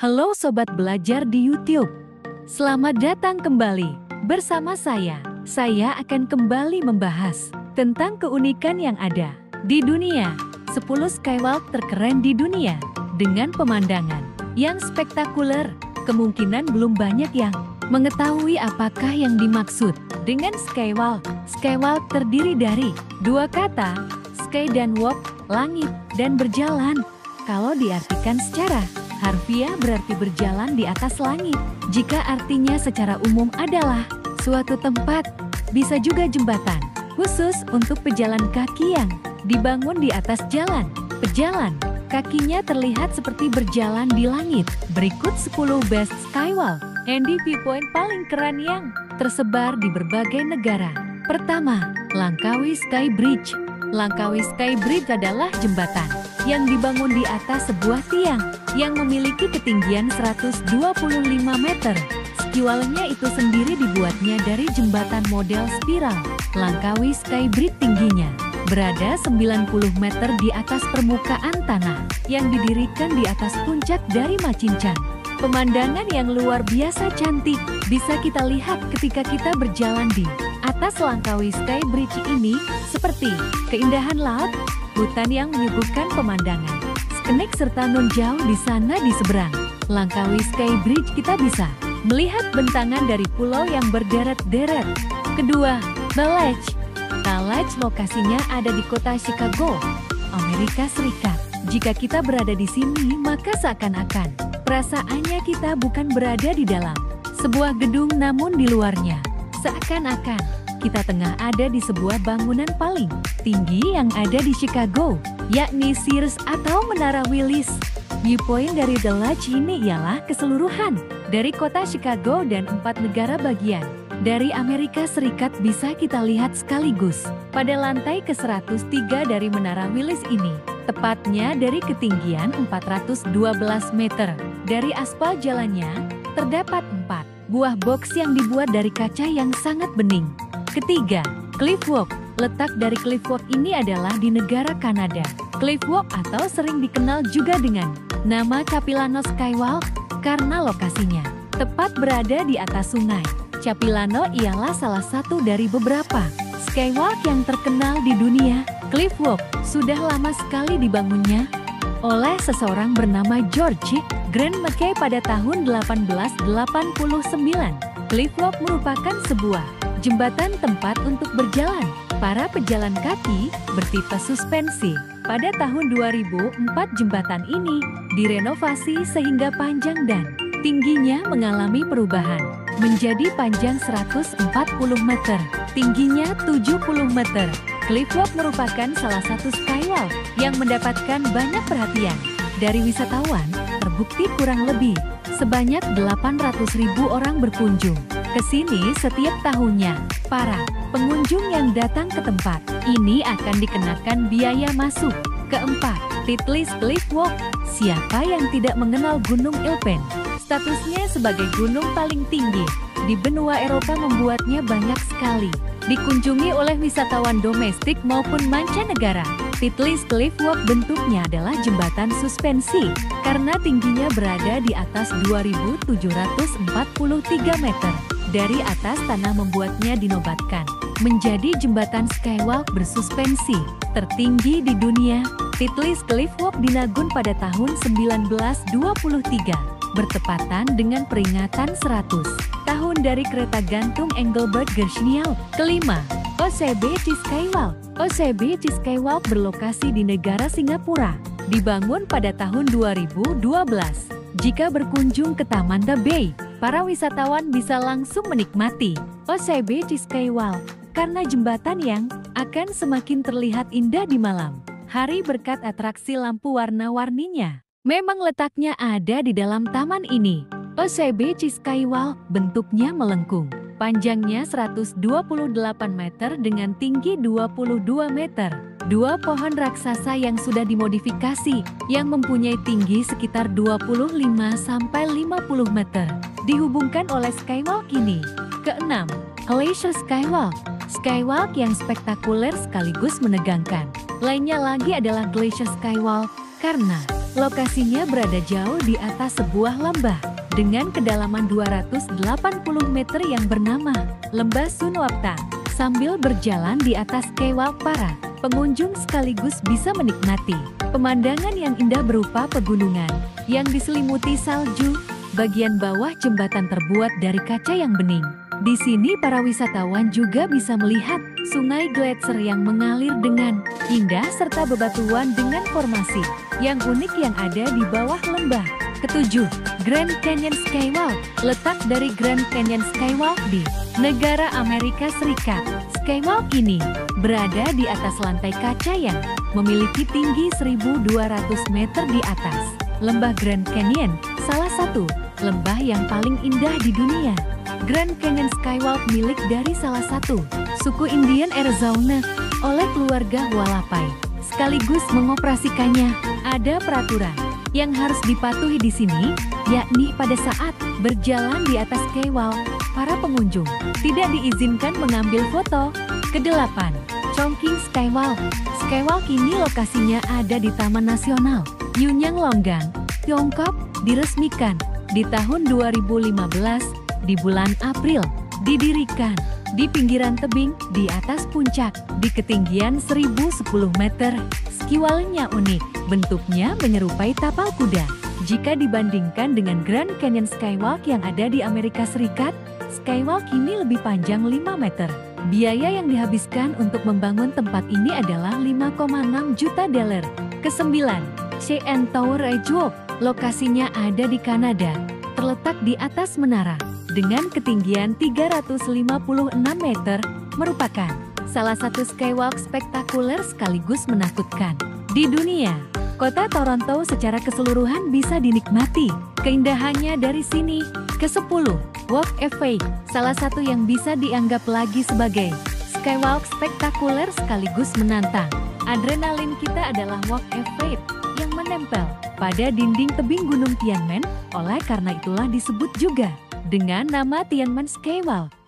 Halo Sobat Belajar di YouTube. Selamat datang kembali bersama saya. Saya akan kembali membahas tentang keunikan yang ada di dunia. 10 skywalk terkeren di dunia dengan pemandangan yang spektakuler. Kemungkinan belum banyak yang mengetahui apakah yang dimaksud dengan skywalk. Skywalk terdiri dari dua kata, sky dan walk, langit dan berjalan. Kalau diartikan secara harfiah berarti berjalan di atas langit. Jika artinya secara umum adalah suatu tempat, bisa juga jembatan, khusus untuk pejalan kaki yang dibangun di atas jalan. Pejalan kakinya terlihat seperti berjalan di langit. Berikut 10 best skywalk and viewpoint paling keren yang tersebar di berbagai negara. Pertama, Langkawi Sky Bridge. Langkawi Sky Bridge adalah jembatan yang dibangun di atas sebuah tiang yang memiliki ketinggian 125 meter. Skywalknya itu sendiri dibuatnya dari jembatan model spiral. Langkawi Sky Bridge tingginya berada 90 meter di atas permukaan tanah yang didirikan di atas puncak dari Macincang. Pemandangan yang luar biasa cantik bisa kita lihat ketika kita berjalan di atas Langkawi Sky Bridge ini, seperti keindahan laut, hutan yang menyuguhkan pemandangan skenik serta nun jauh di sana di seberang Langkawi Sky Bridge kita bisa melihat bentangan dari pulau yang berderet-deret. Kedua, Tallahassee. Tallahassee lokasinya ada di kota Chicago, Amerika Serikat. Jika kita berada di sini, maka seakan-akan perasaannya kita bukan berada di dalam sebuah gedung, namun di luarnya seakan-akan kita tengah ada di sebuah bangunan paling tinggi yang ada di Chicago, yakni Sears atau Menara Willis. Viewpoint dari Tallahassee ini ialah keseluruhan dari kota Chicago dan 4 negara bagian dari Amerika Serikat bisa kita lihat sekaligus. Pada lantai ke-103 dari Menara Willis ini, tepatnya dari ketinggian 412 meter. Dari aspal jalannya, terdapat 4 buah box yang dibuat dari kaca yang sangat bening. Ketiga, Cliff Walk. Letak dari Cliff Walk ini adalah di negara Kanada. Cliff Walk atau sering dikenal juga dengan nama Capilano Skywalk karena lokasinya tepat berada di atas sungai. Capilano ialah salah satu dari beberapa skywalk yang terkenal di dunia. Cliff Walk sudah lama sekali dibangunnya oleh seseorang bernama George Grant Mackay pada tahun 1889. Cliff Walk merupakan sebuah jembatan tempat untuk berjalan para pejalan kaki bertipe suspensi. Pada tahun 2004 jembatan ini direnovasi sehingga panjang dan tingginya mengalami perubahan menjadi panjang 140 meter, tingginya 70 meter. Cliff Walk merupakan salah satu skywalk yang mendapatkan banyak perhatian dari wisatawan. Terbukti kurang lebih sebanyak 800.000 orang berkunjung ke sini setiap tahunnya. Para pengunjung yang datang ke tempat ini akan dikenakan biaya masuk. Keempat, Titlis Cliff Walk. Siapa yang tidak mengenal Gunung Ilpen? Statusnya sebagai gunung paling tinggi di benua Eropa membuatnya banyak sekali dikunjungi oleh wisatawan domestik maupun mancanegara. Titlis Cliff Walk bentuknya adalah jembatan suspensi karena tingginya berada di atas 2.743 meter. Dari atas tanah membuatnya dinobatkan menjadi jembatan skywalk bersuspensi tertinggi di dunia. Titlis Cliff Walk dinagun pada tahun 1923 bertepatan dengan peringatan 100 tahun dari kereta gantung Engelbert Gershnau. Kelima, OCBC Skywalk. OCBC Skywalk berlokasi di negara Singapura. Dibangun pada tahun 2012. Jika berkunjung ke Taman The Bay, para wisatawan bisa langsung menikmati OCBC Skywalk karena jembatan yang akan semakin terlihat indah di malam hari berkat atraksi lampu warna-warninya. Memang letaknya ada di dalam taman ini. OCBC Skywalk bentuknya melengkung. Panjangnya 128 meter dengan tinggi 22 meter. Dua pohon raksasa yang sudah dimodifikasi yang mempunyai tinggi sekitar 25-50 meter dihubungkan oleh skywalk ini. Keenam, Glacier Skywalk. Skywalk yang spektakuler sekaligus menegangkan lainnya lagi adalah Glacier Skywalk karena Lokasinya berada jauh di atas sebuah lembah dengan kedalaman 280 meter yang bernama Lembah Sunwapta. Sambil berjalan di atas Skywalk para pengunjung sekaligus bisa menikmati pemandangan yang indah berupa pegunungan yang diselimuti salju. Bagian bawah jembatan terbuat dari kaca yang bening. Di sini para wisatawan juga bisa melihat sungai gletser yang mengalir dengan indah serta bebatuan dengan formasi yang unik yang ada di bawah lembah. Ketujuh, Grand Canyon Skywalk. Letak dari Grand Canyon Skywalk di negara Amerika Serikat. Skywalk ini berada di atas lantai kaca yang memiliki tinggi 1.200 meter di atas lembah Grand Canyon, salah satu lembah yang paling indah di dunia. Grand Canyon Skywalk milik dari salah satu suku Indian Arizona oleh keluarga Hualapai. Sekaligus mengoperasikannya, ada peraturan yang harus dipatuhi di sini, yakni pada saat berjalan di atas Skywalk, para pengunjung tidak diizinkan mengambil foto. Kedelapan, Chongqing Skywalk. Skywalk ini lokasinya ada di Taman Nasional Yunyang Longgang, Tiongkok, diresmikan di tahun 2015 di bulan April, didirikan di pinggiran tebing di atas puncak di ketinggian 1010 meter. Skywalknya unik, bentuknya menyerupai tapal kuda. Jika dibandingkan dengan Grand Canyon Skywalk yang ada di Amerika Serikat, Skywalk ini lebih panjang 5 meter. Biaya yang dihabiskan untuk membangun tempat ini adalah 5,6 juta dolar. Kesembilan, CN Tower Edgewalk. Lokasinya ada di Kanada, terletak di atas menara dengan ketinggian 356 meter, merupakan salah satu skywalk spektakuler sekaligus menakutkan di dunia. Kota Toronto secara keseluruhan bisa dinikmati keindahannya dari sini. Ke-10, Walk of Faith, salah satu yang bisa dianggap lagi sebagai skywalk spektakuler sekaligus menantang. Adrenalin kita adalah Walk of Faith yang menempel pada dinding tebing Gunung Tianmen, oleh karena itulah disebut juga dengan nama Tianmen Skywalk.